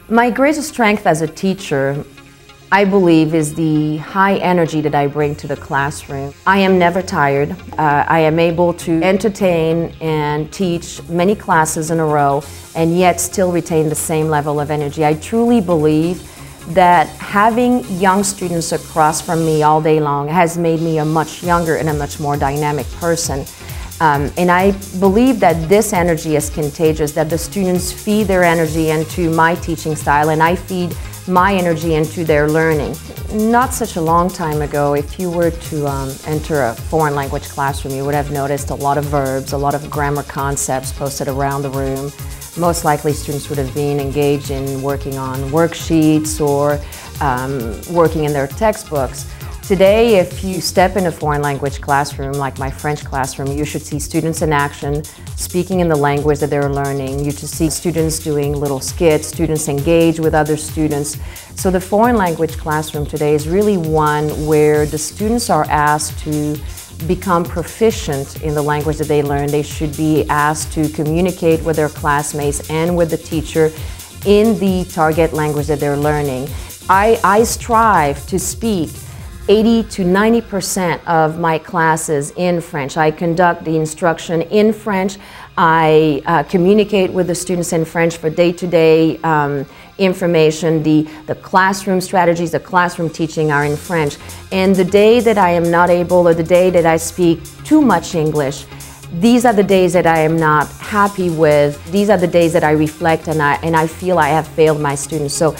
My greatest strength as a teacher, I believe, is the high energy that I bring to the classroom. I am never tired. I am able to entertain and teach many classes in a row and yet still retain the same level of energy. I truly believe that having young students across from me all day long has made me a much younger and a much more dynamic person. And I believe that this energy is contagious, that the students feed their energy into my teaching style and I feed my energy into their learning. Not such a long time ago, if you were to enter a foreign language classroom, you would have noticed a lot of verbs, a lot of grammar concepts posted around the room. Most likely students would have been engaged in working on worksheets or working in their textbooks. Today, if you step in a foreign language classroom, like my French classroom, you should see students in action, speaking in the language that they're learning. You should see students doing little skits, students engage with other students. So the foreign language classroom today is really one where the students are asked to become proficient in the language that they learn. They should be asked to communicate with their classmates and with the teacher in the target language that they're learning. I strive to speak 80 to 90% of my classes in French. I conduct the instruction in French. I communicate with the students in French for day-to-day information. The classroom strategies, the classroom teaching are in French. And the day that I am not able, or the day that I speak too much English, these are the days that I am not happy with. These are the days that I reflect and I feel I have failed my students. So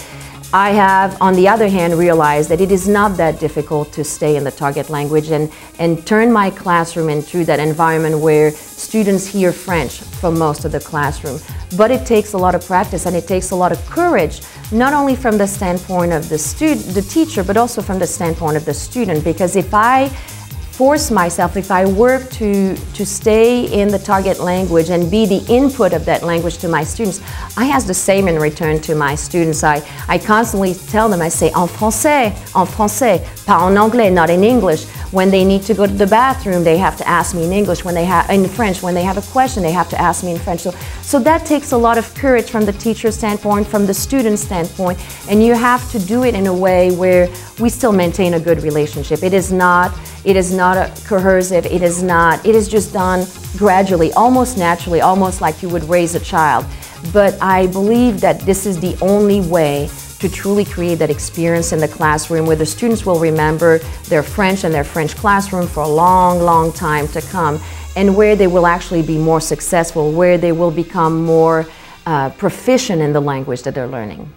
I have, on the other hand, realized that it is not that difficult to stay in the target language and turn my classroom into that environment where students hear French for most of the classroom. But it takes a lot of practice and it takes a lot of courage, not only from the standpoint of the teacher, but also from the standpoint of the student. Because if I force myself, if I work to stay in the target language and be the input of that language to my students, I ask the same in return to my students. I constantly tell them, I say, en français, pas en anglais, not in English. When they need to go to the bathroom, they have to ask me in English. In French, when they have a question, they have to ask me in French. So that takes a lot of courage from the teacher's standpoint, from the student's standpoint, and you have to do it in a way where we still maintain a good relationship. It is not coercive, it is just done gradually, almost naturally, almost like you would raise a child. But I believe that this is the only way to truly create that experience in the classroom where the students will remember their French and their French classroom for a long, long time to come, and where they will actually be more successful, where they will become more proficient in the language that they're learning.